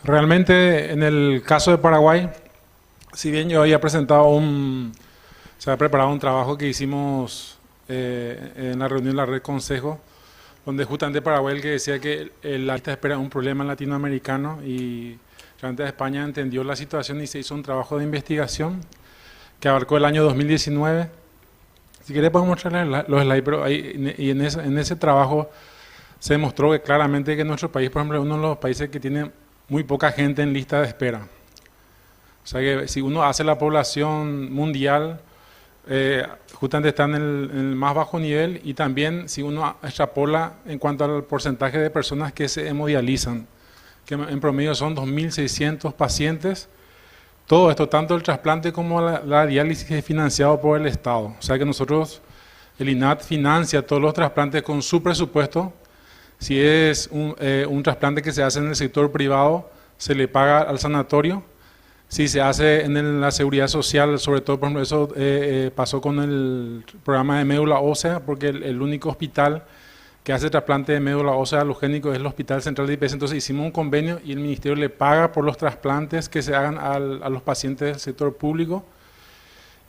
Realmente, en el caso de Paraguay, si bien yo había se había preparado un trabajo que hicimos en la reunión de la Red Consejo, donde justamente Paraguay el que decía que la lista de espera es un problema latinoamericano y realmente España entendió la situación y se hizo un trabajo de investigación que abarcó el año 2019. Si querés podemos mostrarles los slides, pero en ese trabajo se demostró que claramente que nuestro país, por ejemplo, es uno de los países que tiene muy poca gente en lista de espera. O sea que si uno hace la población mundial, justamente está en el más bajo nivel, y también si uno extrapola en cuanto al porcentaje de personas que se hemodializan, que en promedio son 2.600 pacientes. Todo esto, tanto el trasplante como la diálisis, es financiado por el Estado. O sea que nosotros, el INAT financia todos los trasplantes con su presupuesto. Si es un trasplante que se hace en el sector privado, se le paga al sanatorio. Si se hace en la seguridad social, sobre todo, por ejemplo, eso pasó con el programa de médula ósea, porque el único hospital que hace trasplante de médula ósea halogénico es el Hospital Central de IPS. Entonces hicimos un convenio y el ministerio le paga por los trasplantes que se hagan a los pacientes del sector público.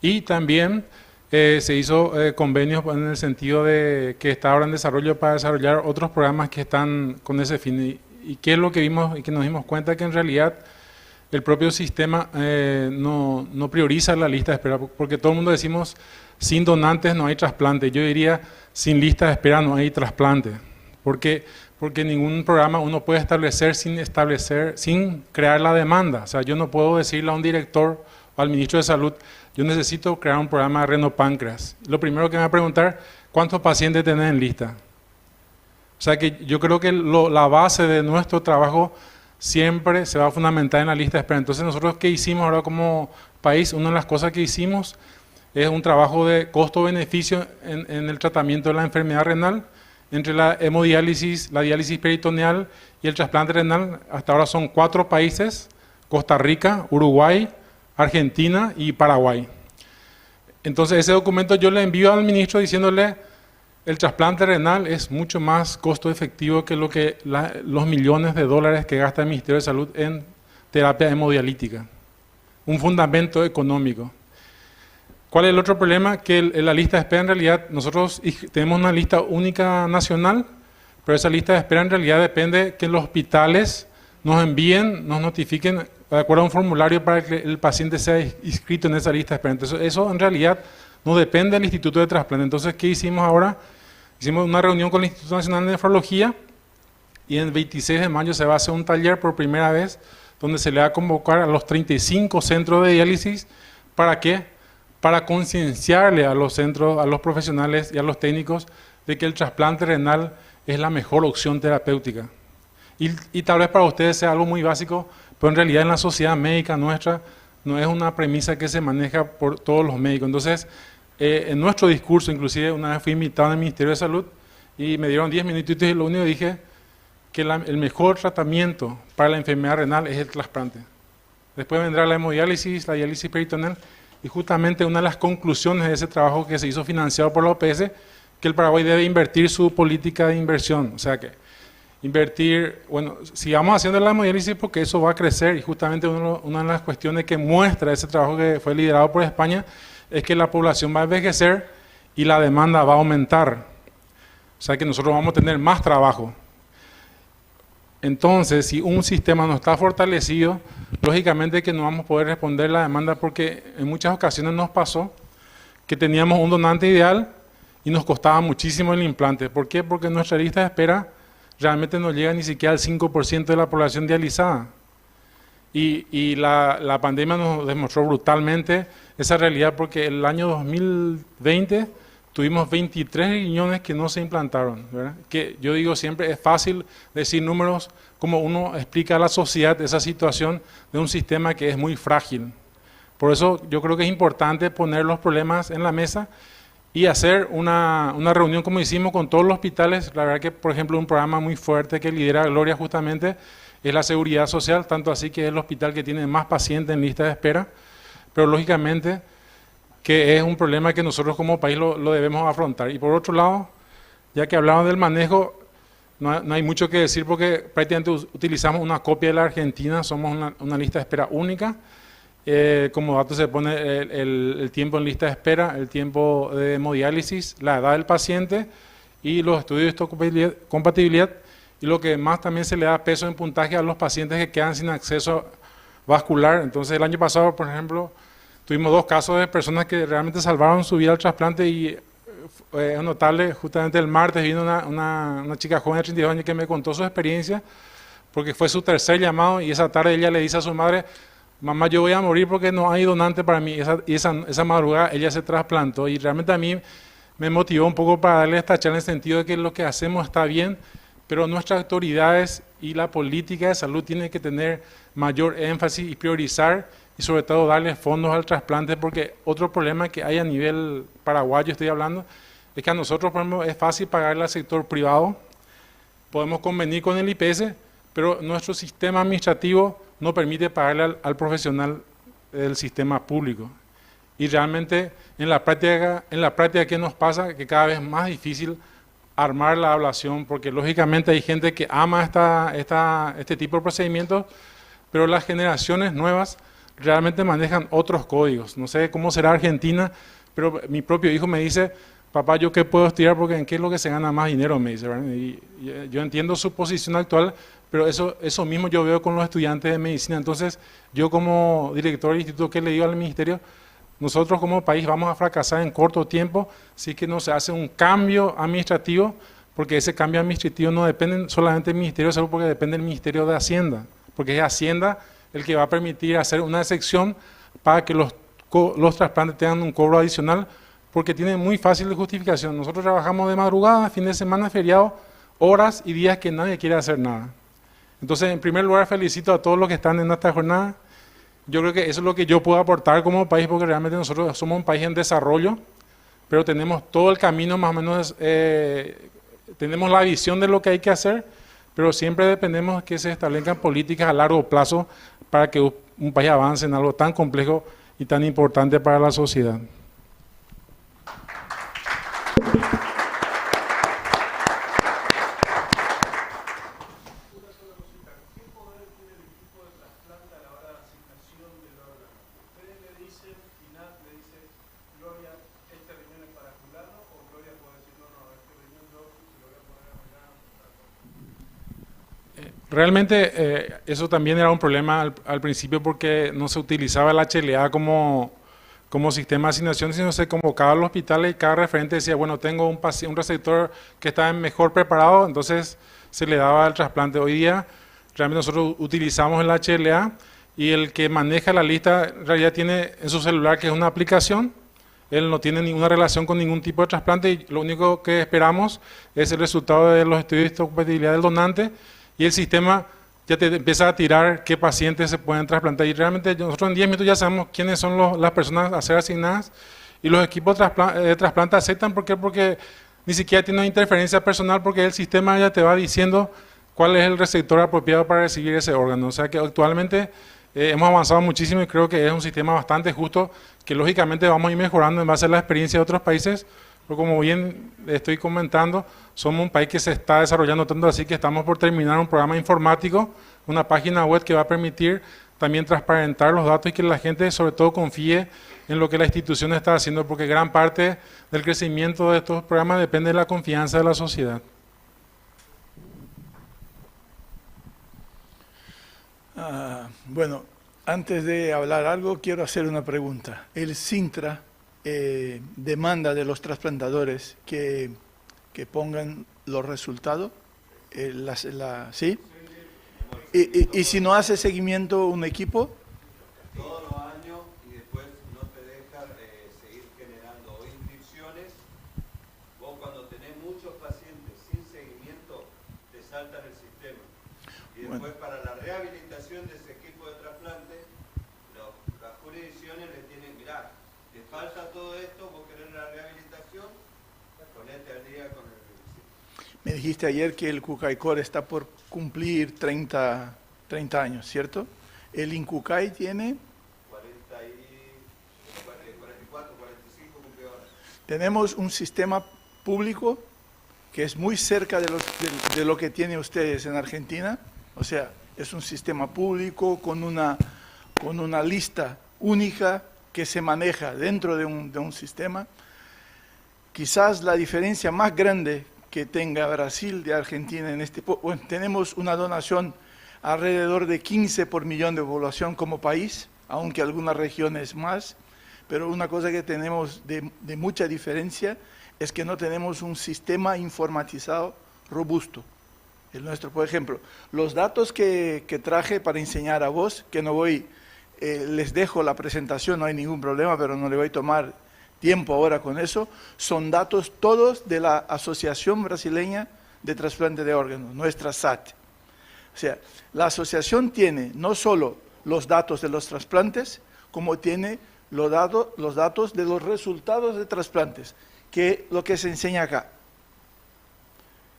Y también se hizo convenios en el sentido de que está ahora en desarrollo para desarrollar otros programas que están con ese fin. ¿Y qué es lo que vimos y que nos dimos cuenta? Que en realidad el propio sistema no prioriza la lista de espera, porque todo el mundo decimos, sin donantes no hay trasplante. Yo diría, sin lista de espera no hay trasplante, porque ningún programa uno puede establecer, sin crear la demanda. O sea, yo no puedo decirle a un director o al ministro de Salud, yo necesito crear un programa de renopáncreas. Lo primero que me va a preguntar, ¿cuántos pacientes tenés en lista? O sea que yo creo que la base de nuestro trabajo siempre se va a fundamentar en la lista de espera. Entonces nosotros, ¿qué hicimos ahora como país? Una de las cosas que hicimos es un trabajo de costo-beneficio en el tratamiento de la enfermedad renal, entre la hemodiálisis, la diálisis peritoneal y el trasplante renal. Hasta ahora son 4 países: Costa Rica, Uruguay, Argentina y Paraguay. Entonces ese documento yo le envío al ministro diciéndole, el trasplante renal es mucho más costo efectivo que los millones de dólares que gasta el Ministerio de Salud en terapia hemodialítica. Un fundamento económico. ¿Cuál es el otro problema? Que la lista de espera, en realidad, nosotros tenemos una lista única nacional, pero esa lista de espera en realidad depende que los hospitales nos envíen, nos notifiquen de acuerdo a un formulario para que el paciente sea inscrito en esa lista de espera. Entonces eso en realidad no depende del Instituto de Trasplante. Entonces, ¿qué hicimos ahora? Hicimos una reunión con el Instituto Nacional de Nefrología y el 26 de mayo se va a hacer un taller por primera vez donde se le va a convocar a los 35 centros de diálisis. ¿Para qué? Para concienciarle a los centros, a los profesionales y a los técnicos de que el trasplante renal es la mejor opción terapéutica. Y tal vez para ustedes sea algo muy básico, pero en realidad en la sociedad médica nuestra no es una premisa que se maneja por todos los médicos. Entonces, en nuestro discurso, inclusive una vez fui invitado al Ministerio de Salud y me dieron 10 minutitos y lo único que dije que el mejor tratamiento para la enfermedad renal es el trasplante. Después vendrá la hemodiálisis, la diálisis peritoneal, y justamente una de las conclusiones de ese trabajo que se hizo financiado por la OPS, que el Paraguay debe invertir su política de inversión. O sea que invertir, bueno, sigamos haciendo la hemodiálisis porque eso va a crecer, y justamente una de las cuestiones que muestra ese trabajo que fue liderado por España es que la población va a envejecer y la demanda va a aumentar. O sea que nosotros vamos a tener más trabajo. Entonces, si un sistema no está fortalecido, lógicamente que no vamos a poder responder la demanda, porque en muchas ocasiones nos pasó que teníamos un donante ideal y nos costaba muchísimo el implante. ¿Por qué? Porque nuestra lista de espera realmente no llega ni siquiera al 5% de la población dializada. Y la pandemia nos demostró brutalmente esa realidad, porque el año 2020 tuvimos 23 riñones que no se implantaron, ¿verdad? Que yo digo siempre, es fácil decir números, como uno explica a la sociedad esa situación de un sistema que es muy frágil. Por eso yo creo que es importante poner los problemas en la mesa y hacer una reunión como hicimos con todos los hospitales. La verdad que, por ejemplo, un programa muy fuerte que lidera Gloria justamente es la seguridad social, tanto así que es el hospital que tiene más pacientes en lista de espera, pero lógicamente que es un problema que nosotros como país lo debemos afrontar. Y por otro lado, ya que hablaban del manejo, no hay mucho que decir porque prácticamente utilizamos una copia de la Argentina, somos una lista de espera única. Como dato se pone el tiempo en lista de espera, el tiempo de hemodiálisis, la edad del paciente y los estudios de compatibilidad. Y lo que más también se le da peso en puntaje a los pacientes que quedan sin acceso vascular. Entonces el año pasado, por ejemplo, tuvimos 2 casos de personas que realmente salvaron su vida al trasplante y es notable, justamente el martes vino una chica joven de 32 años que me contó su experiencia porque fue su tercer llamado y esa tarde ella le dice a su madre: mamá, yo voy a morir porque no hay donante para mí. Y esa madrugada ella se trasplantó y realmente a mí me motivó un poco para darle esta charla en el sentido de que lo que hacemos está bien, pero nuestras autoridades y la política de salud tienen que tener mayor énfasis y priorizar y sobre todo darle fondos al trasplante, porque otro problema que hay a nivel paraguayo, estoy hablando, es que a nosotros, por ejemplo, es fácil pagarle al sector privado, podemos convenir con el IPS, pero nuestro sistema administrativo no permite pagarle al profesional del sistema público. Y realmente en la práctica ¿qué nos pasa? Que cada vez es más difícil armar la ablación, porque lógicamente hay gente que ama este tipo de procedimientos, pero las generaciones nuevas realmente manejan otros códigos. No sé cómo será Argentina, pero mi propio hijo me dice: papá, ¿yo qué puedo estudiar? Porque ¿en qué es lo que se gana más dinero? Me dice, ¿verdad? Y yo entiendo su posición actual, pero eso mismo yo veo con los estudiantes de medicina. Entonces, yo como director del instituto, ¿qué le digo al ministerio? Nosotros como país vamos a fracasar en corto tiempo si es que no se hace un cambio administrativo, porque ese cambio administrativo no depende solamente del Ministerio de Salud, porque depende del Ministerio de Hacienda, porque es Hacienda el que va a permitir hacer una excepción para que los trasplantes tengan un cobro adicional, porque tiene muy fácil de justificación. Nosotros trabajamos de madrugada, fin de semana, feriado, horas y días que nadie quiere hacer nada. Entonces, en primer lugar, felicito a todos los que están en esta jornada. Yo creo que eso es lo que yo puedo aportar como país, porque realmente nosotros somos un país en desarrollo, pero tenemos todo el camino más o menos, tenemos la visión de lo que hay que hacer, pero siempre dependemos de que se establezcan políticas a largo plazo para que un país avance en algo tan complejo y tan importante para la sociedad. Realmente eso también era un problema al principio, porque no se utilizaba el HLA como sistema de asignación, sino se convocaba al hospital y cada referente decía: bueno, tengo un receptor que está mejor preparado, entonces se le daba el trasplante. Hoy día realmente nosotros utilizamos el HLA y el que maneja la lista en realidad tiene en su celular, que es una aplicación. Él no tiene ninguna relación con ningún tipo de trasplante y lo único que esperamos es el resultado de los estudios de compatibilidad del donante, y el sistema ya te empieza a tirar qué pacientes se pueden trasplantar. Y realmente nosotros en 10 minutos ya sabemos quiénes son las personas a ser asignadas, y los equipos de trasplante aceptan. ¿Por qué? Porque ni siquiera tiene una interferencia personal, porque el sistema ya te va diciendo cuál es el receptor apropiado para recibir ese órgano. O sea que actualmente hemos avanzado muchísimo y creo que es un sistema bastante justo, que lógicamente vamos a ir mejorando en base a la experiencia de otros países. Pero como bien estoy comentando, somos un país que se está desarrollando tanto así que estamos por terminar un programa informático, una página web que va a permitir también transparentar los datos y que la gente sobre todo confíe en lo que la institución está haciendo, porque gran parte del crecimiento de estos programas depende de la confianza de la sociedad. Bueno, antes de hablar algo, quiero hacer una pregunta. El Sintra demanda de los trasplantadores que pongan los resultados, ¿sí? Y si no hace seguimiento un equipo. Todos los años, y después no te dejan seguir generando inscripciones. Vos cuando tenés muchos pacientes sin seguimiento, te saltan el sistema. Y después para la rehabilitación de ese equipo de trasplante, las jurisdicciones le tienen: mirá, te falta todo esto, vos querés la rehabilitación, ponete al día con el sistema. Me dijiste ayer que el Cucaicor está por cumplir 30 años, ¿cierto? El Incucay tiene 44, 45 cumplió ahora. Tenemos un sistema público que es muy cerca de lo que tienen ustedes en Argentina. O sea, es un sistema público con una lista única que se maneja dentro de un sistema. Quizás la diferencia más grande que tenga Brasil de Argentina en bueno, tenemos una donación alrededor de 15 por millón de población como país, aunque algunas regiones más, pero una cosa que tenemos de mucha diferencia es que no tenemos un sistema informatizado robusto. El nuestro, por ejemplo, los datos que traje para enseñar a vos, que no voy, les dejo la presentación, no hay ningún problema, pero no le voy a tomar tiempo ahora con eso, son datos todos de la Asociación Brasileña de Trasplante de Órganos, nuestra SAT. O sea, la asociación tiene no solo los datos de los trasplantes, como tiene los datos de los resultados de trasplantes, que es lo que se enseña acá.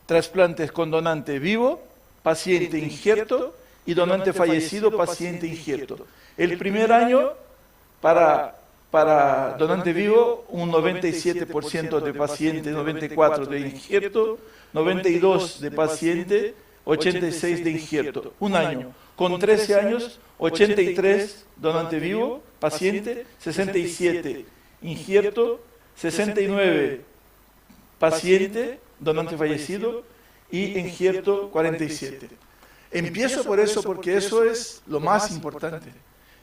Trasplantes con donante vivo, paciente injerto y donante fallecido, paciente injerto. El primer año, para donante vivo, un 97% de paciente, 94% de injerto, 92% de paciente, 86% de injerto. Un año. Con 13 años, 83% donante vivo, paciente, 67% injerto, 69% paciente, donante fallecido, y injerto 47%. Empiezo por eso porque eso es lo más importante.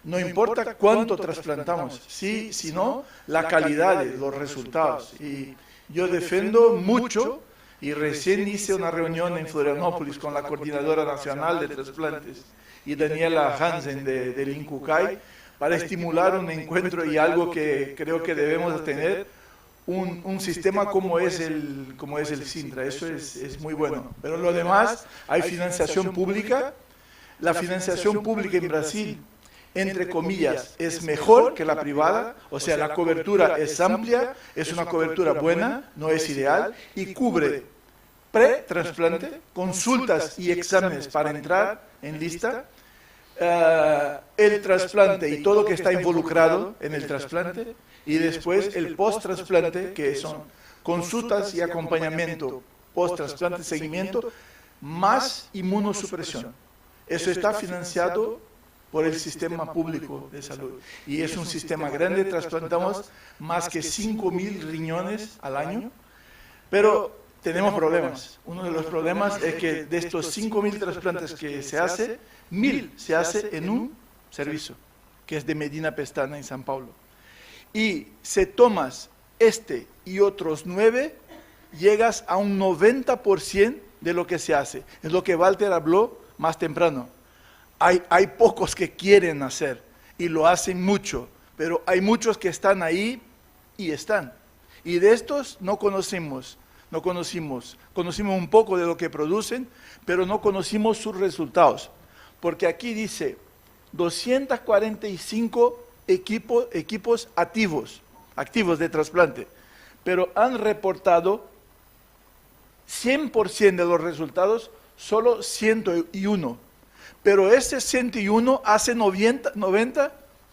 No importa cuánto trasplantamos, sino la calidad de los resultados. Y yo defiendo mucho, y recién hice una reunión en Florianópolis con la Coordinadora Nacional de Trasplantes y Daniela Hansen del INCUCAI para estimular un encuentro y algo que creo que debemos tener, un sistema como es el Sintra. Eso es muy bueno. Pero lo demás, hay financiación pública. La financiación pública en Brasil, entre comillas, es mejor que la privada, o sea, la cobertura es amplia, es una cobertura buena, no es ideal, y cubre pre-trasplante, consultas y exámenes para entrar en lista, el trasplante y todo lo que está involucrado en el trasplante, y después el post-trasplante, que son consultas y acompañamiento post-trasplante, seguimiento, más inmunosupresión. Eso está financiado por el sistema público de salud. Y es un sistema grande, trasplantamos más que 5.000 riñones al año, pero tenemos problemas. Uno de los problemas es que de estos 5.000 trasplantes que se hace, 1.000 se hace en un servicio, que es de Medina Pestana en San Paulo. Y si tomas este y otros 9, llegas a un 90% de lo que se hace. Es lo que Walter habló más temprano. Hay pocos que quieren hacer y lo hacen mucho, pero hay muchos que están ahí y están. Y de estos no conocimos un poco de lo que producen, pero no conocimos sus resultados. Porque aquí dice 245 equipos activos de trasplante, pero han reportado 100% de los resultados, solo 101. Pero ese 101 hace 90,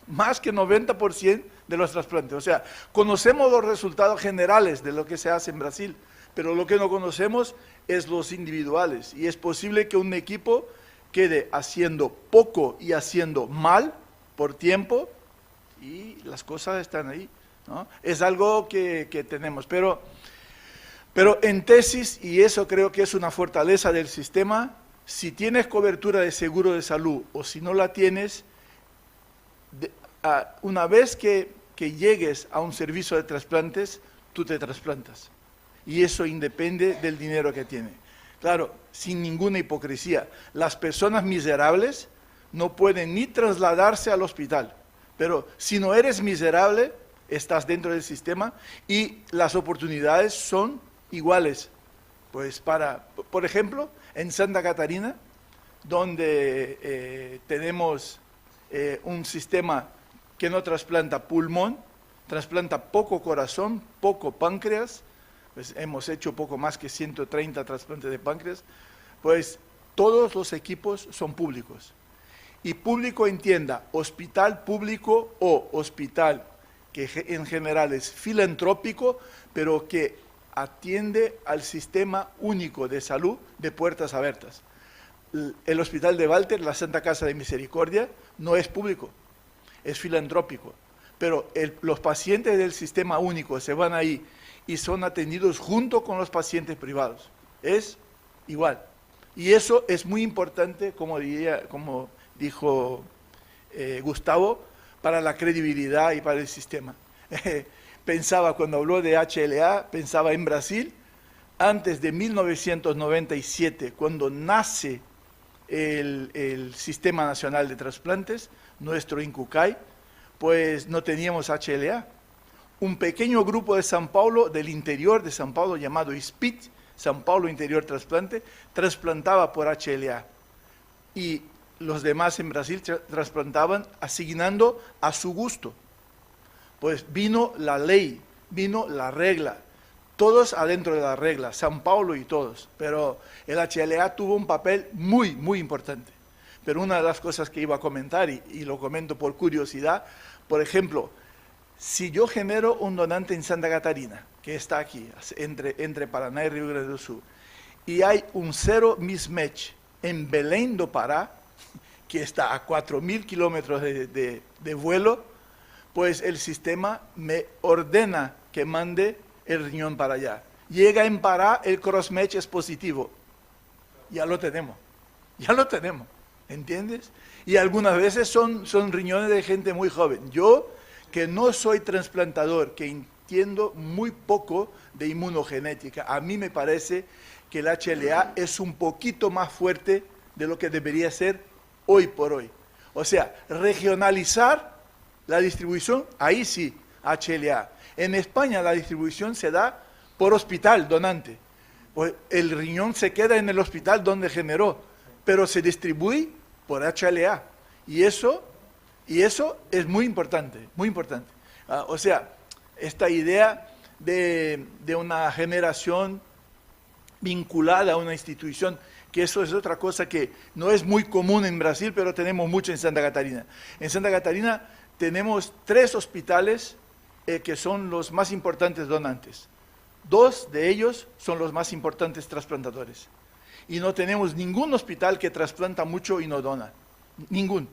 más que 90% de los trasplantes. O sea, conocemos los resultados generales de lo que se hace en Brasil, pero lo que no conocemos es los individuales. Y es posible que un equipo quede haciendo poco y haciendo mal por tiempo, y las cosas están ahí, ¿no? Es algo que tenemos. Pero en tesis, y eso creo que es una fortaleza del sistema, si tienes cobertura de seguro de salud o si no la tienes, una vez que llegues a un servicio de trasplantes, tú te trasplantas. Y eso independe del dinero que tienes. Claro, sin ninguna hipocresía. Las personas miserables no pueden ni trasladarse al hospital. Pero si no eres miserable, estás dentro del sistema y las oportunidades son iguales. Pues por ejemplo, en Santa Catarina, donde tenemos un sistema que no trasplanta pulmón, trasplanta poco corazón, poco páncreas, pues hemos hecho poco más que 130 trasplantes de páncreas, pues todos los equipos son públicos. Y público entienda, hospital público o hospital que en general es filantrópico, pero que atiende al sistema único de salud de puertas abiertas. El Hospital de Walter, la Santa Casa de Misericordia, no es público, es filantrópico. Pero los pacientes del sistema único se van ahí y son atendidos junto con los pacientes privados. Es igual. Y eso es muy importante, como dijo Gustavo, para la credibilidad y para el sistema. Pensaba, cuando habló de HLA, pensaba en Brasil, antes de 1997, cuando nace el Sistema Nacional de Trasplantes, nuestro INCUCAI, pues no teníamos HLA. Un pequeño grupo de São Paulo, del interior de São Paulo, llamado SPIT, São Paulo Interior Trasplante, trasplantaba por HLA. Y los demás en Brasil trasplantaban asignando a su gusto. Pues vino la ley, vino la regla, todos adentro de la regla, São Paulo y todos, pero el HLA tuvo un papel muy, muy importante. Pero una de las cosas que iba a comentar, y lo comento por curiosidad, por ejemplo, si yo genero un donante en Santa Catarina, que está aquí, entre Paraná y Río Grande do Sul, y hay un zero mismatch en Belém do Pará, que está a 4.000 kilómetros de vuelo, pues el sistema me ordena que mande el riñón para allá. Llega en Pará, el crossmatch es positivo. Ya lo tenemos, ¿entiendes? Y algunas veces son riñones de gente muy joven. Yo, que no soy trasplantador, que entiendo muy poco de inmunogenética, a mí me parece que el HLA es un poquito más fuerte de lo que debería ser hoy por hoy. O sea, regionalizar la distribución, ahí sí, HLA. En España la distribución se da por hospital donante. Pues el riñón se queda en el hospital donde generó, pero se distribuye por HLA. Y eso es muy importante, muy importante. O sea, esta idea de una generación vinculada a una institución, que eso es otra cosa que no es muy común en Brasil, pero tenemos mucho en Santa Catarina. En Santa Catarina tenemos 3 hospitales que son los más importantes donantes. 2 de ellos son los más importantes trasplantadores. Y no tenemos ningún hospital que trasplanta mucho y no dona. Ningún.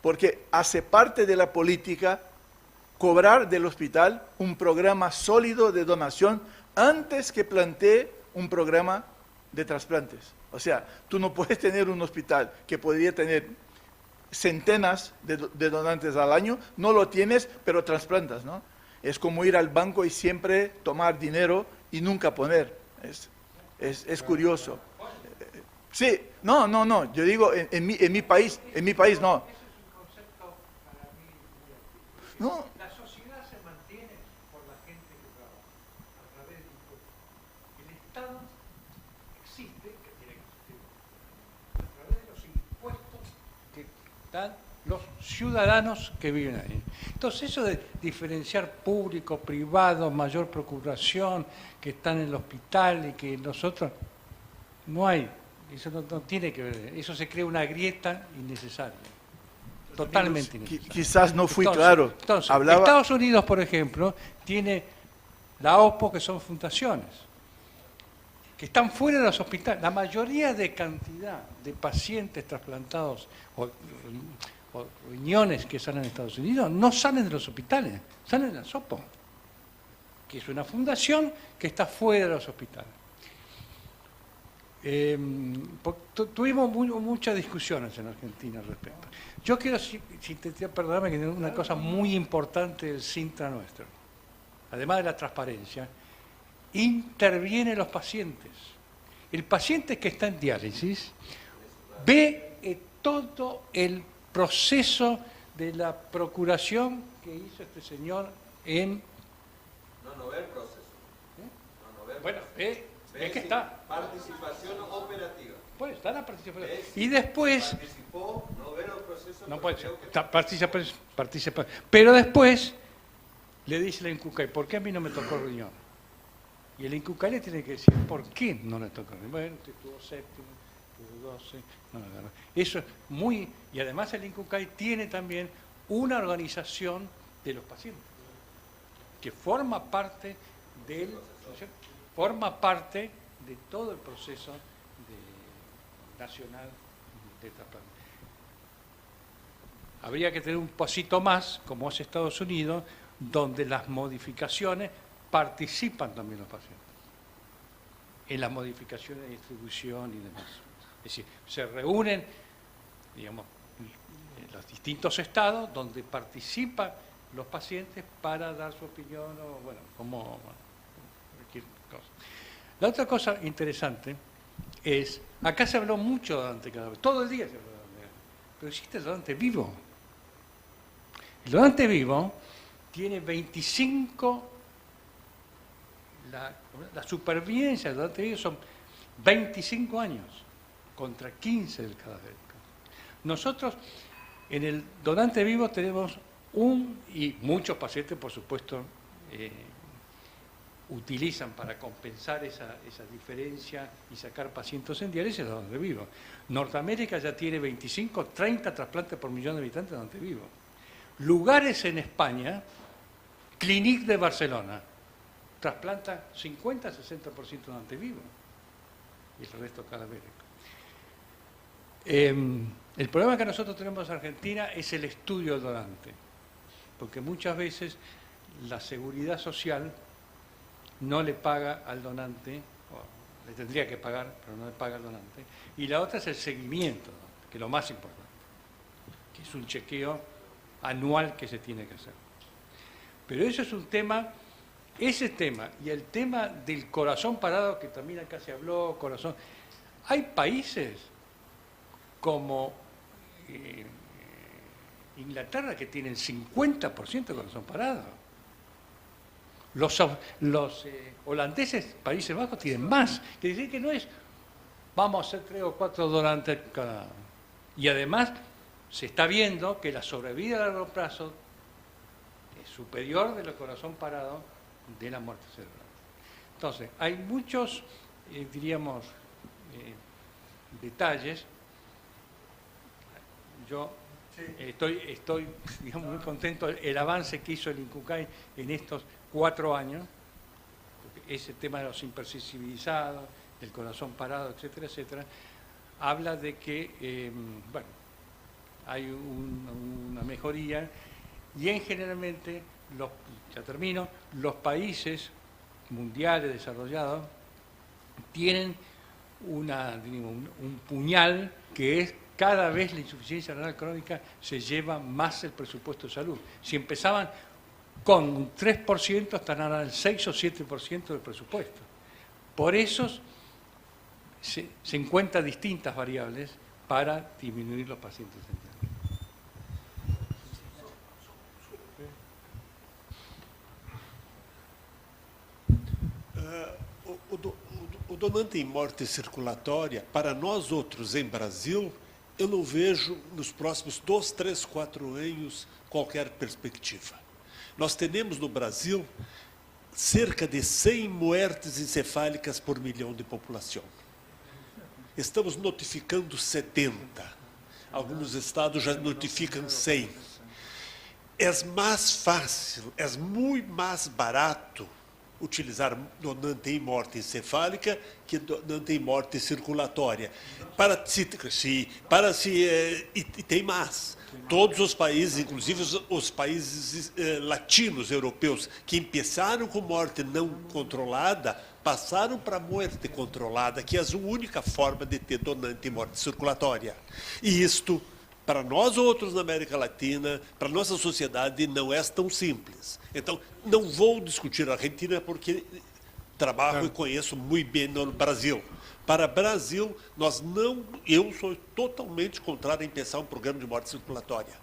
Porque hace parte de la política cobrar del hospital un programa sólido de donación antes que plantee un programa de trasplantes. O sea, tú no puedes tener un hospital que podría tener centenas de donantes al año, no lo tienes, pero trasplantas, ¿no? Es como ir al banco y siempre tomar dinero y nunca poner. Es curioso. Sí, no, yo digo, en mi país no. No. La sociedad se mantiene por la gente que trabaja, a través de impuestos. El Estado existe, que tiene que existir, a través de los impuestos que dan los ciudadanos que viven ahí. Entonces eso de diferenciar público, privado, mayor procuración, que están en el hospital y que nosotros, no hay, eso no tiene que ver, eso se crea una grieta innecesaria. Totalmente innecesaria. Quizás no fui claro. Entonces, Estados Unidos, por ejemplo, tiene la OPO, que son fundaciones, que están fuera de los hospitales. La mayoría de cantidad de pacientes trasplantados o riñones que salen de Estados Unidos no salen de los hospitales, salen de la SOPO, que es una fundación que está fuera de los hospitales. Tuvimos muchas discusiones en Argentina al respecto. Yo quiero, perdóname, que una cosa muy importante del Sintra nuestro, además de la transparencia, intervienen los pacientes. El paciente que está en diálisis ve todo el proceso de la procuración que hizo este señor en... No ve el proceso. No ve el bueno, proceso. Es que está. Participación operativa. Pues está la participación. Y después... Participó, no ve los procesos. No puede ser. Participa. Pero después le dice la INCUCAI, ¿por qué a mí no me tocó el riñón? Y el INCUCAI le tiene que decir, ¿por qué no le tocó el riñón? Bueno, usted tuvo séptimo, tuvo 12, no le agarró. Eso es muy... Y además el INCUCAI tiene también una organización de los pacientes, que forma parte del... forma parte de todo el proceso nacional de trasplante. Habría que tener un pasito más, como es Estados Unidos, donde las modificaciones participan también los pacientes, en las modificaciones de distribución y demás. Es decir, se reúnen, digamos, en los distintos estados donde participan los pacientes para dar su opinión o, bueno, como cualquier cosa. La otra cosa interesante es, acá se habló mucho de donante cada vez, todo el día se habló de donante, pero existe el donante vivo. El donante vivo tiene 25, la supervivencia del donante vivo son 25 años contra 15 del cadáver. Nosotros en el donante vivo tenemos y muchos pacientes, por supuesto, utilizan para compensar esa diferencia y sacar pacientes en diálisis el donante vivo. Norteamérica ya tiene 25, 30 trasplantes por millón de habitantes de donante vivo. Lugares en España, Clinic de Barcelona, trasplanta 50-60% donante vivo y el resto cadavérico. El problema que nosotros tenemos en Argentina es el estudio del donante, porque muchas veces la seguridad social no le paga al donante, o le tendría que pagar, pero no le paga al donante, y la otra es el seguimiento, que es lo más importante, que es un chequeo anual que se tiene que hacer. Pero eso es un tema, ese tema y el tema del corazón parado, que también acá se habló, corazón. Hay países como Inglaterra que tienen 50% de corazón parado. Los holandeses, Países Bajos, tienen más. Quiere decir que no es, vamos a hacer 3 o 4 donantes cada. Y además se está viendo que la sobrevida a largo plazo es superior del corazón parado de la muerte cerebral. Entonces, hay muchos, diríamos, detalles. Yo estoy digamos, muy contento el avance que hizo el INCUCAI en estos 4 años, porque ese tema de los impersensibilizados, del corazón parado, etcétera, etcétera, habla de que, bueno, hay una mejoría y generalmente, ya termino, los países mundiales desarrollados tienen un puñal que es cada vez la insuficiencia renal crónica se lleva más el presupuesto de salud. Si empezaban con un 3%, están ahora el 6 o 7% del presupuesto. Por eso se encuentran distintas variables para disminuir los pacientes enfermos. O donante em morte circulatória, para nós outros em Brasil, eu não vejo nos próximos 2, 3, 4 anos qualquer perspectiva. Nós temos no Brasil cerca de 100 muertes encefálicas por milhão de população. Estamos notificando 70. Alguns estados já notificam 100. É mais fácil, é muito mais barato utilizar donante em morte encefálica que donante em morte circulatória. E tem mais. Todos os países, inclusive os países latinos europeus, que começaram com morte não controlada, passaram para morte controlada, que é a única forma de ter donante em morte circulatória. E isto, para nós outros na América Latina, para a nossa sociedade, não é tão simples. Então, não vou discutir a Argentina porque trabalho e conheço muito bem no Brasil. Para o Brasil, eu sou totalmente contrário em pensar um programa de morte circulatória.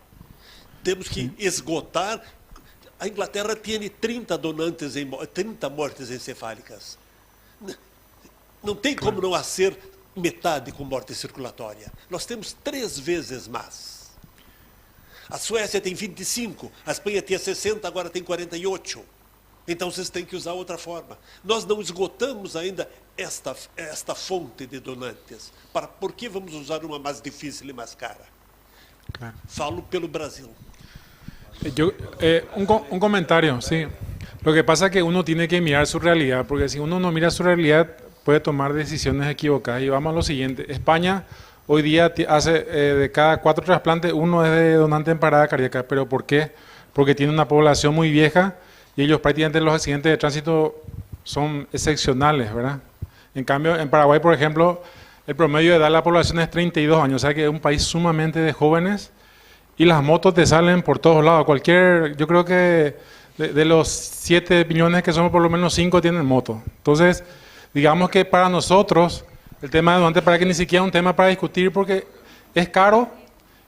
Temos que esgotar. A Inglaterra tem 30 mortes encefálicas. Não tem como não ser metade com morte circulatória. Nós temos 3 vezes mais. A Suécia tem 25, a Espanha tinha 60, agora tem 48. Então, vocês têm que usar outra forma. Nós não esgotamos ainda esta fonte de donantes. Por que vamos usar uma mais difícil e mais cara? Claro. Falo pelo Brasil. Un comentario, sí. Lo que pasa es que uno tiene que mirar su realidad, porque si uno no mira su realidad, puede tomar decisiones equivocadas. Y vamos a lo siguiente. España hoy día hace de cada 4 trasplantes, 1 es de donante en parada cardíaca. ¿Pero por qué? Porque tiene una población muy vieja y ellos prácticamente los accidentes de tránsito son excepcionales, ¿verdad? En cambio, en Paraguay, por ejemplo, el promedio de edad de la población es 32 años, o sea que es un país sumamente de jóvenes y las motos te salen por todos lados. Yo creo que de los 7 millones que somos, por lo menos 5 tienen moto. Entonces, digamos que para nosotros, el tema de donante para que ni siquiera es un tema para discutir porque es caro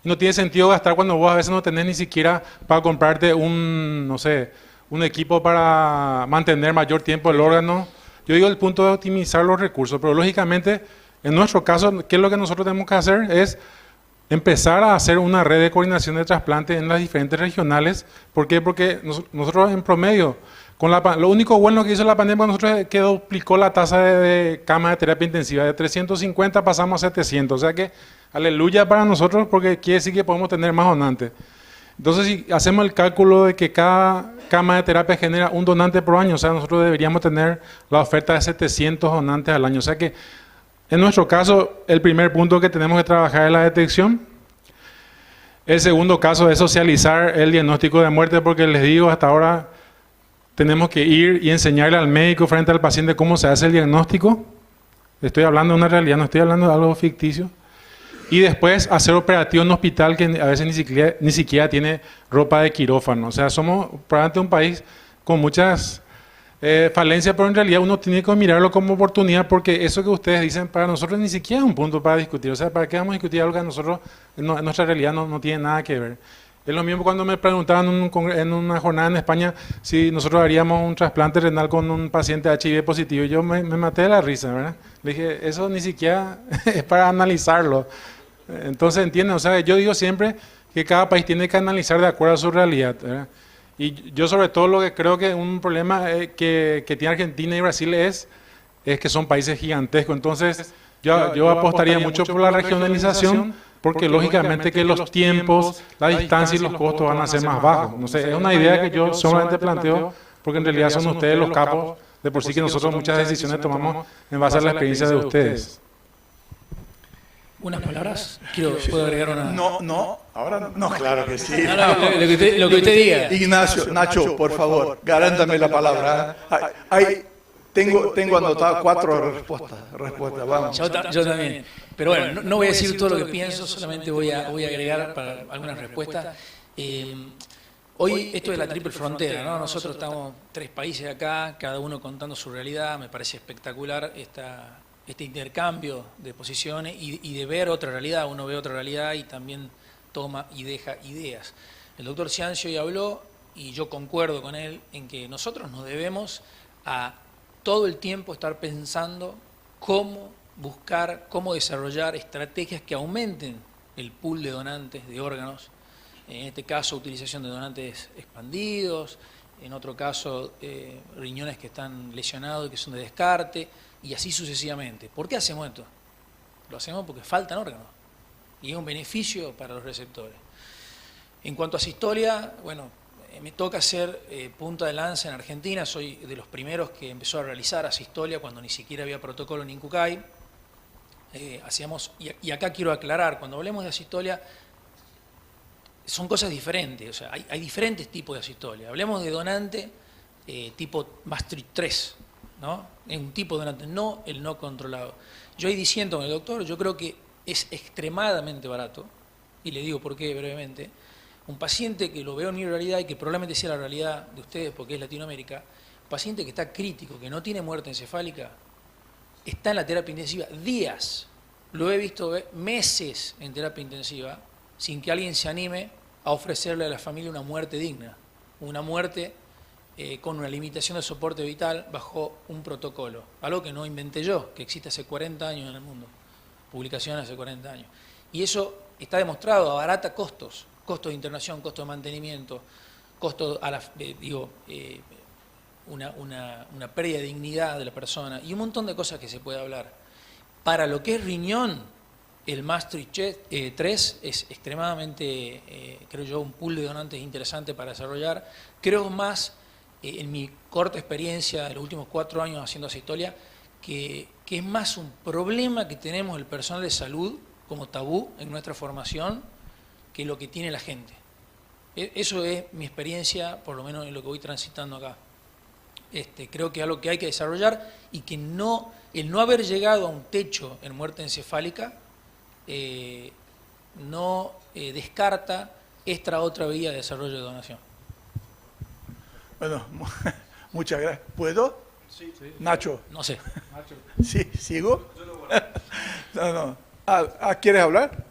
y no tiene sentido gastar cuando vos a veces no tenés ni siquiera para comprarte no sé, un equipo para mantener mayor tiempo el órgano. Yo digo el punto de optimizar los recursos, pero lógicamente, en nuestro caso, ¿qué es lo que nosotros tenemos que hacer? Es empezar a hacer una red de coordinación de trasplante en las diferentes regionales. ¿Por qué? Porque nosotros en promedio, lo único bueno que hizo la pandemia nosotros es que duplicó la tasa de camas de terapia intensiva. De 350 pasamos a 700. O sea que, aleluya para nosotros, porque quiere decir que podemos tener más donantes. Entonces, si hacemos el cálculo de que cada cama de terapia genera un donante por año, o sea, nosotros deberíamos tener la oferta de 700 donantes al año. O sea que, en nuestro caso, el primer punto que tenemos que trabajar es la detección. El segundo caso es socializar el diagnóstico de muerte, porque les digo, hasta ahora tenemos que ir y enseñarle al médico frente al paciente cómo se hace el diagnóstico. Estoy hablando de una realidad, no estoy hablando de algo ficticio. Y después hacer operativo en hospital que a veces ni siquiera tiene ropa de quirófano. O sea, somos probablemente un país con muchas falencias, pero en realidad uno tiene que mirarlo como oportunidad, porque eso que ustedes dicen para nosotros ni siquiera es un punto para discutir. O sea, ¿para qué vamos a discutir algo que a nosotros en nuestra realidad no tiene nada que ver? Es lo mismo cuando me preguntaban en una jornada en España si nosotros haríamos un trasplante renal con un paciente HIV positivo. Y yo me maté de la risa, ¿verdad? Le dije, eso ni siquiera es para analizarlo. Entonces, ¿entienden? O sea, yo digo siempre que cada país tiene que analizar de acuerdo a su realidad, ¿verdad? Y yo sobre todo lo que creo que un problema que tiene Argentina y Brasil es que son países gigantescos. Entonces, yo apostaría mucho por la regionalización, porque lógicamente que los tiempos, la distancia y los costos van a ser más bajos. No sé, es una idea que yo solamente planteo, porque en realidad son ustedes los capos, de por sí que nosotros muchas decisiones tomamos en base a la experiencia de ustedes. ¿Unas palabras? ¿Puedo agregar una? Ahora no, claro que sí. Lo que usted diga. Ignacio, Nacho, por favor, garántame la palabra. Tengo anotado 4 respuestas, vamos. Yo también. Pero bueno, no voy a decir todo lo que pienso, solamente voy a agregar para algunas respuestas. Hoy esto es la triple frontera, ¿no? Nosotros estamos 3 países acá, cada uno contando su realidad. Me parece espectacular este intercambio de posiciones y de ver otra realidad. Uno ve otra realidad y también toma y deja ideas. El doctor Ciancio ya habló, y yo concuerdo con él, en que nosotros nos debemos a todo el tiempo estar pensando cómo buscar, cómo desarrollar estrategias que aumenten el pool de donantes de órganos. En este caso, utilización de donantes expandidos, en otro caso, riñones que están lesionados y que son de descarte, y así sucesivamente. ¿Por qué hacemos esto? Lo hacemos porque faltan órganos y es un beneficio para los receptores. En cuanto a Asistolia, bueno, me toca ser punta de lanza en Argentina. Soy de los primeros que empezó a realizar Asistolia cuando ni siquiera había protocolo en Incucay. Y acá quiero aclarar, cuando hablemos de Asistolia, son cosas diferentes. O sea, hay diferentes tipos de Asistolia. Hablemos de donante tipo Maastricht 3, ¿no? Es un tipo de donante, no el no controlado. Yo ahí diciendo con el doctor, yo creo que es extremadamente barato, y le digo por qué brevemente. Un paciente que lo veo en mi realidad y que probablemente sea la realidad de ustedes porque es Latinoamérica, un paciente que está crítico, que no tiene muerte encefálica, está en la terapia intensiva días. Lo he visto meses en terapia intensiva sin que alguien se anime a ofrecerle a la familia una muerte digna, una muerte con una limitación de soporte vital bajo un protocolo. Algo que no inventé yo, que existe hace 40 años en el mundo. Publicaciones hace 40 años. Y eso está demostrado, abarata costos. Costos de internación, costos de mantenimiento, costos una pérdida de dignidad de la persona y un montón de cosas que se puede hablar. Para lo que es riñón, el Maastricht 3 es extremadamente, creo yo, un pool de donantes interesante para desarrollar. Creo más en mi corta experiencia de los últimos 4 años haciendo acestolia, que es más un problema que tenemos el personal de salud como tabú en nuestra formación que lo que tiene la gente. Eso es mi experiencia, por lo menos en lo que voy transitando acá. Creo que es algo que hay que desarrollar y que el no haber llegado a un techo en muerte encefálica no descarta esta otra vía de desarrollo de donación. Bueno, muchas gracias. ¿Puedo? Sí. Nacho. No sé. Sí, ¿sigo? No. ¿Quieres hablar?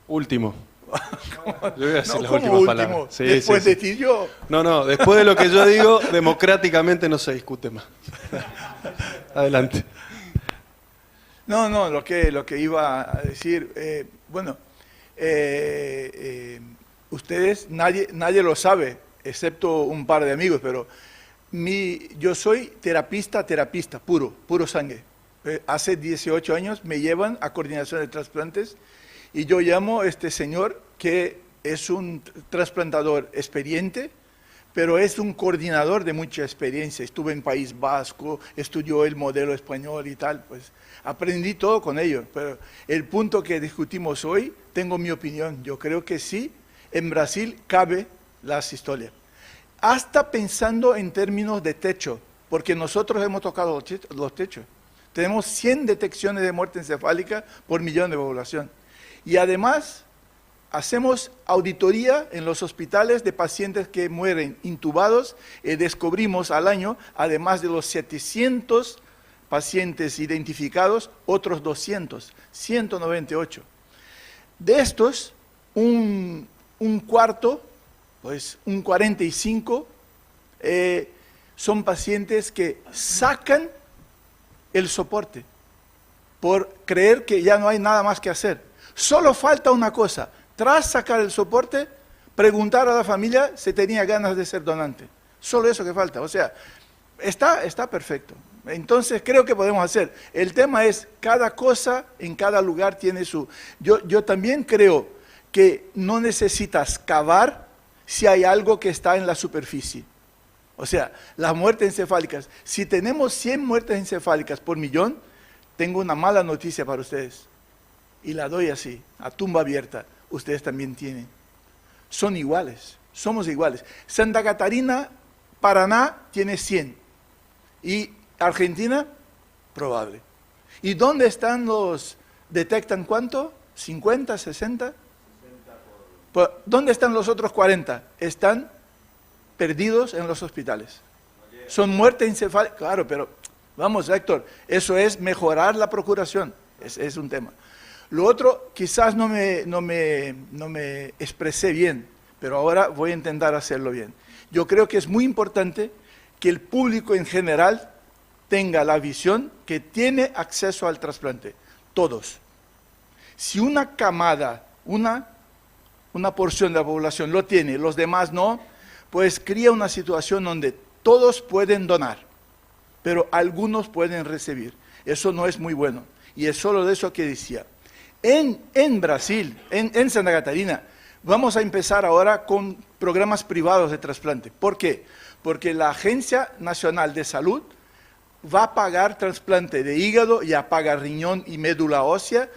Último. Yo voy a decir No, las ¿cómo últimas último? palabras. Sí, Después sí, de sí. ti yo. No, después de lo que yo digo, democráticamente no se discute más. Adelante. No, lo que iba a decir, ustedes, nadie lo sabe, excepto un par de amigos, pero yo soy terapista, puro sangue. Hace 18 años me llevan a coordinación de trasplantes y yo llamo a este señor que es un trasplantador experiente, pero es un coordinador de mucha experiencia. Estuve en País Vasco, estudió el modelo español y tal, pues aprendí todo con ellos. Pero el punto que discutimos hoy, tengo mi opinión. Yo creo que sí, en Brasil cabe la asistolia. Hasta pensando en términos de techo, porque nosotros hemos tocado los techos. Tenemos 100 detecciones de muerte encefálica por millón de población. Y además, hacemos auditoría en los hospitales de pacientes que mueren intubados y descubrimos al año, además de los 700 pacientes identificados, otros 200, 198. De estos, un cuarto, pues un 45, son pacientes que sacan el soporte por creer que ya no hay nada más que hacer. Solo falta una cosa. Tras sacar el soporte, preguntar a la familia si tenía ganas de ser donante. Solo eso que falta. O sea, está perfecto. Entonces creo que podemos hacer. El tema es, cada cosa en cada lugar tiene su... Yo también creo que no necesitas cavar si hay algo que está en la superficie. O sea, las muertes encefálicas. Si tenemos 100 muertes encefálicas por millón, tengo una mala noticia para ustedes. Y la doy así, a tumba abierta. Ustedes también tienen. Son iguales, somos iguales. Santa Catarina, Paraná, tiene 100. Y Argentina, probable. ¿Y dónde están los, detectan cuánto? ¿50, 60? ¿Dónde están los otros 40? Están perdidos en los hospitales. Son muertes encefálicas. Claro, pero vamos, Héctor, eso es mejorar la procuración. Es un tema. Lo otro, quizás no me expresé bien, pero ahora voy a intentar hacerlo bien. Yo creo que es muy importante que el público en general tenga la visión que tiene acceso al trasplante. Todos. Si una camada, una porción de la población lo tiene, los demás no, pues crea una situación donde todos pueden donar, pero algunos pueden recibir. Eso no es muy bueno. Y es solo de eso que decía. En Brasil, en Santa Catarina, vamos a empezar ahora con programas privados de trasplante. ¿Por qué? Porque la Agencia Nacional de Salud va a pagar trasplante de hígado, ya paga riñón y médula ósea,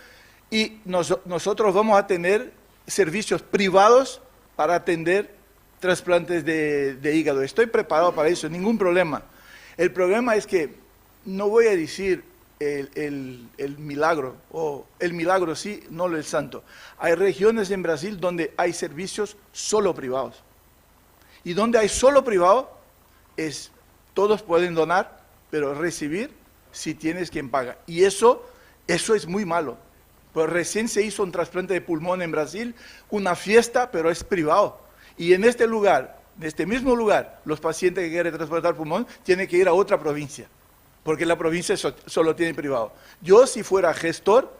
y nosotros vamos a tener servicios privados para atender trasplantes de hígado. Estoy preparado para eso, ningún problema. El problema es que no voy a decir el milagro, o el milagro sí, no el santo. Hay regiones en Brasil donde hay servicios solo privados. Y donde hay solo privado, todos pueden donar, pero recibir si tienes quien paga. Y eso es muy malo. Pues recién se hizo un trasplante de pulmón en Brasil, una fiesta, pero es privado. Y en este lugar, en este mismo lugar, los pacientes que quieren trasplantar pulmón tienen que ir a otra provincia, porque la provincia solo tiene privado. Yo, si fuera gestor,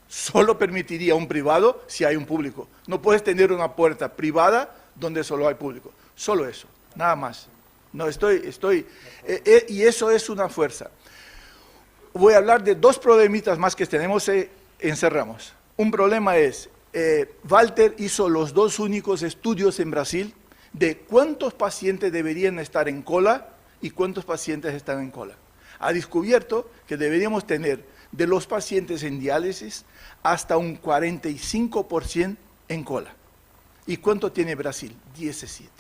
solo permitiría un privado si hay un público. No puedes tener una puerta privada donde solo hay público. Solo eso, nada más. No y eso es una fuerza. Voy a hablar de 2 problemitas más que tenemos, encerramos. Un problema es, Walter hizo los 2 únicos estudios en Brasil de cuántos pacientes deberían estar en cola y cuántos pacientes están en cola. Ha descubierto que deberíamos tener de los pacientes en diálisis hasta un 45% en cola. ¿Y cuánto tiene Brasil? 17.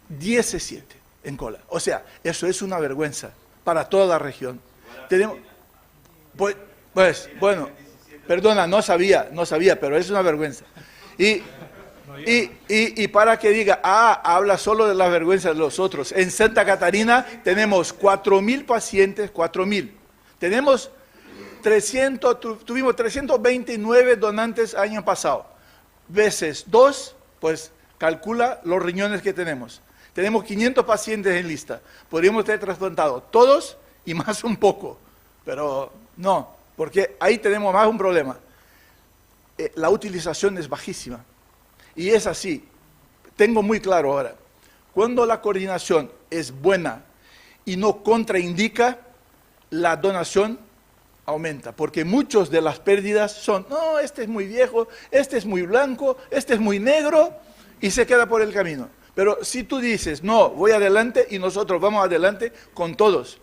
17 en cola. O sea, eso es una vergüenza para toda la región. Tenemos, bueno, perdona, no sabía, pero es una vergüenza. Y para que diga, habla solo de las vergüenzas de los otros. En Santa Catarina tenemos 4.000 pacientes, 4.000. Tenemos tuvimos 329 donantes año pasado. Veces 2, pues calcula los riñones que tenemos. Tenemos 500 pacientes en lista. Podríamos tener trasplantado todos y más un poco. Pero no, porque ahí tenemos más un problema. La utilización es bajísima. Y es así. Tengo muy claro ahora. Cuando la coordinación es buena y no contraindica, la donación aumenta. Porque muchas de las pérdidas son, no, este es muy viejo, este es muy blanco, este es muy negro, y se queda por el camino. Pero si tú dices, no, voy adelante y nosotros vamos adelante con todos.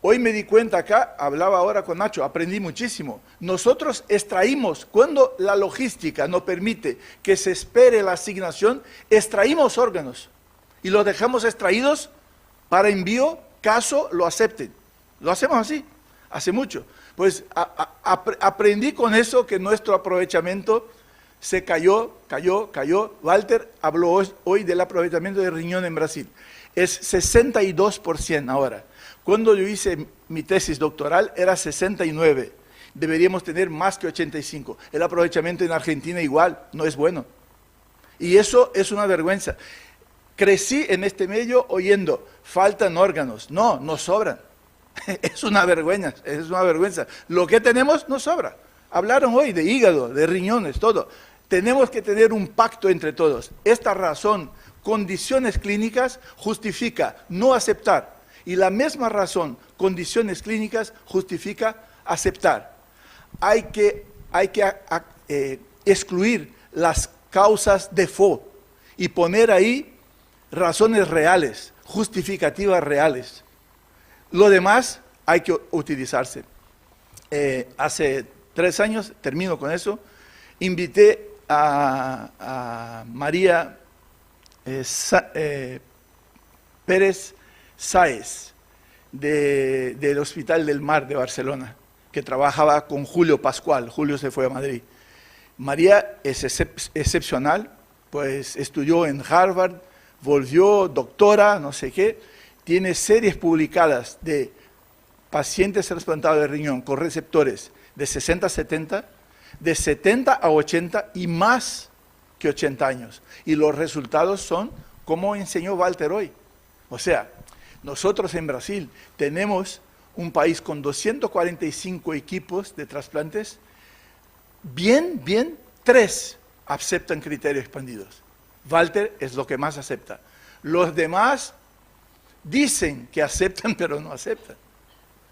Hoy me di cuenta acá, hablaba ahora con Nacho, aprendí muchísimo. Nosotros extraímos, cuando la logística no permite que se espere la asignación, extraímos órganos y los dejamos extraídos para envío, caso lo acepten. Lo hacemos así, hace mucho. Pues aprendí con eso que nuestro aprovechamiento se cayó. Walter habló hoy del aprovechamiento de riñón en Brasil. Es 62% ahora. Cuando yo hice mi tesis doctoral era 69. Deberíamos tener más que 85. El aprovechamiento en Argentina igual, no es bueno. Y eso es una vergüenza. Crecí en este medio oyendo, faltan órganos. No, nos sobran. Es una vergüenza. Lo que tenemos nos sobra. Hablaron hoy de hígado, de riñones, todo. Tenemos que tener un pacto entre todos. Esta razón, condiciones clínicas, justifica no aceptar. Y la misma razón, condiciones clínicas, justifica aceptar. Hay que excluir las causas default y poner ahí razones reales, justificativas reales. Lo demás hay que utilizarse. Hace 3 años, termino con eso, invité a María Pérez Sáez, del Hospital del Mar de Barcelona, que trabajaba con Julio Pascual. Julio se fue a Madrid. María es excepcional, pues estudió en Harvard, volvió doctora, no sé qué, tiene series publicadas de pacientes trasplantados de riñón con receptores de 60 a 70, de 70 a 80 y más que 80 años. Y los resultados son como enseñó Walter hoy. O sea, nosotros en Brasil tenemos un país con 245 equipos de trasplantes, bien, 3 aceptan criterios expandidos. Walter es lo que más acepta. Los demás dicen que aceptan, pero no aceptan.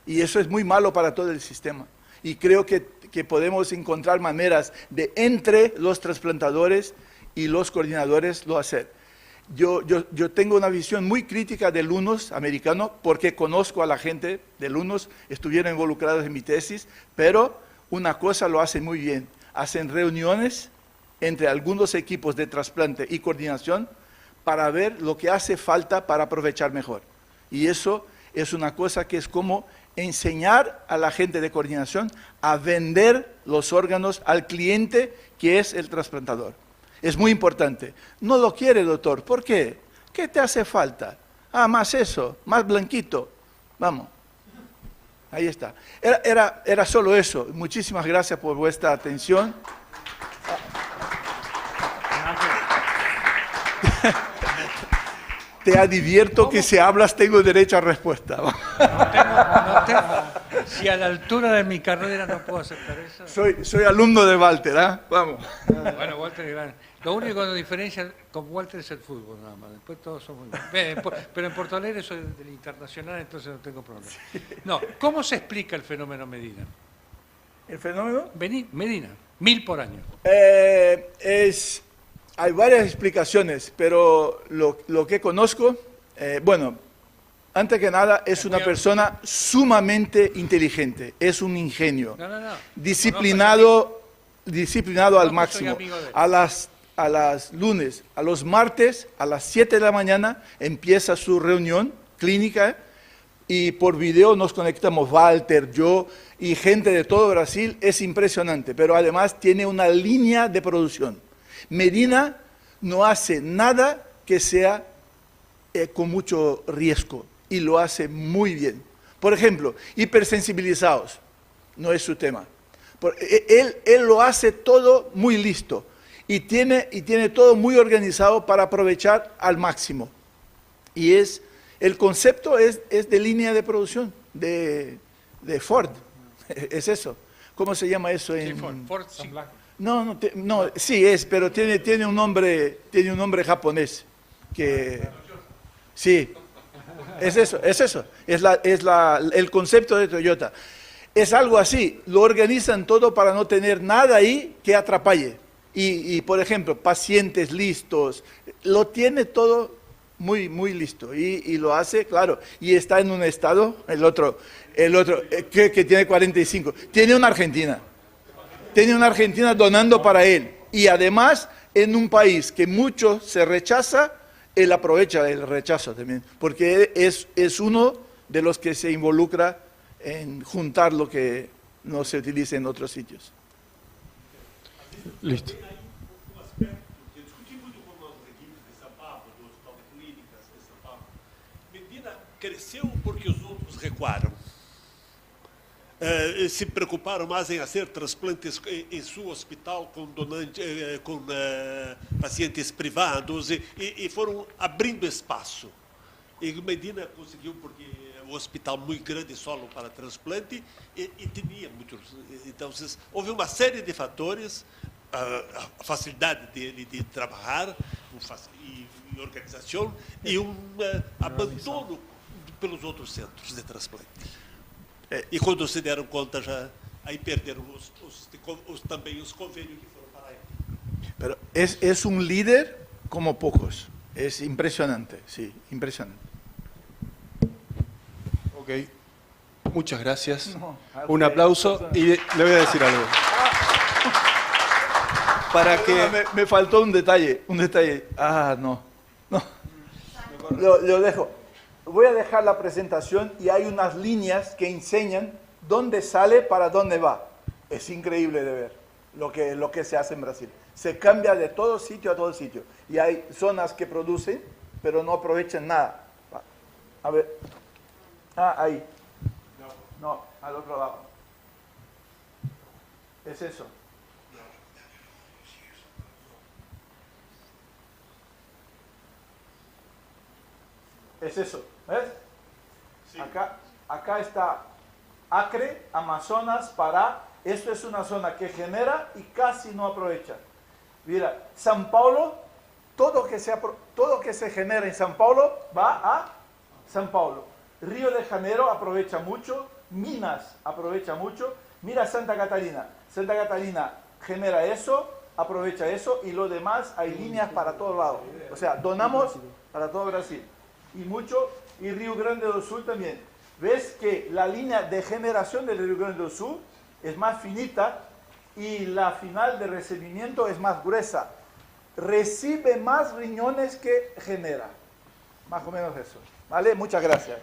Y eso es muy malo para todo el sistema. Y creo que podemos encontrar maneras de, entre los trasplantadores y los coordinadores, lo hacer. Yo tengo una visión muy crítica del UNOS americano, porque conozco a la gente del UNOS, estuvieron involucrados en mi tesis, pero una cosa lo hacen muy bien. Hacen reuniones entre algunos equipos de trasplante y coordinación para ver lo que hace falta para aprovechar mejor. Y eso es una cosa que es como enseñar a la gente de coordinación a vender los órganos al cliente, que es el trasplantador. Es muy importante. No lo quiere, doctor. ¿Por qué? ¿Qué te hace falta? Más eso, más blanquito. Vamos. Ahí está. Era solo eso. Muchísimas gracias por vuestra atención. Te advierto que si hablas tengo derecho a respuesta. No tengo. Si a la altura de mi carrera no puedo aceptar eso. Soy alumno de Walter, ¿ah? Vamos. Bueno, Walter es grande. Lo único que nos diferencia con Walter es el fútbol, nada más. Después todos somos... Pero en Porto Alegre soy del Internacional, entonces no tengo problema. No, ¿cómo se explica el fenómeno Medina? ¿El fenómeno? Medina, 1000 por año. Hay varias explicaciones, pero lo que conozco, bueno, antes que nada, es una persona sumamente inteligente, es un ingenio, disciplinado al máximo. A las lunes, a los martes, a las 7 de la mañana, empieza su reunión clínica y por video nos conectamos, Walter, yo y gente de todo Brasil, es impresionante, pero además tiene una línea de producción. Medina no hace nada que sea con mucho riesgo y lo hace muy bien. Por ejemplo, hipersensibilizados, no es su tema. Él lo hace todo muy listo y tiene todo muy organizado para aprovechar al máximo. Y el concepto es de línea de producción, de Ford, es eso. ¿Cómo se llama eso en...? Sí, Ford, sí. No, sí es, pero tiene un nombre japonés que... Sí, es eso, el concepto de Toyota. Es algo así, lo organizan todo para no tener nada ahí que atrapalle. Y por ejemplo, pacientes listos, lo tiene todo muy, muy listo. Y lo hace, claro, y está en un estado, el otro que tiene 45, tiene una Argentina donando para él. Y además, en un país que mucho se rechaza, él aprovecha el rechazo también, porque es uno de los que se involucra en juntar lo que no se utiliza en otros sitios. Listo. Hay um aspecto que eu discuti muito com as equipes de São Paulo, do Hospital de Clínicas de São Paulo. Medina cresceu porque os outros recuaram. Se preocuparam mais em fazer transplantes em seu hospital com pacientes privados e foram abrindo espaço. E Medina conseguiu porque o hospital muito grande solo para transplante e tinha muitos. Então, houve uma série de fatores, a facilidade dele de trabalhar e organização e abandono pelos outros centros de transplante. E quando se deram conta, aí perderam também os convênios que foram para ele. Pero es un líder como pocos. Es impresionante, sí, impresionante. Ok, muchas gracias. Un aplauso y le voy a decir algo. Para que... Me faltó un detalle. No. Lo dejo. Voy a dejar la presentación y hay unas líneas que enseñan dónde sale para dónde va. Es increíble de ver lo que se hace en Brasil. Se cambia de todo sitio a todo sitio. Y hay zonas que producen, pero no aprovechan nada. A ver. Ahí. No, al otro lado. Es eso. Es eso, ¿ves? Sí. Acá está Acre, Amazonas, Pará. Esto es una zona que genera y casi no aprovecha. Mira, São Paulo, todo que se genera en São Paulo va a São Paulo. Río de Janeiro aprovecha mucho, Minas aprovecha mucho. Mira Santa Catarina. Santa Catarina genera eso, aprovecha eso y lo demás hay líneas para todos lados. O sea, donamos para todo Brasil. Y Río Grande do Sul también. Ves que la línea de generación del Río Grande do Sul es más finita y la final de recibimiento es más gruesa. Recibe más riñones que genera. Más o menos eso. ¿Vale? Muchas gracias.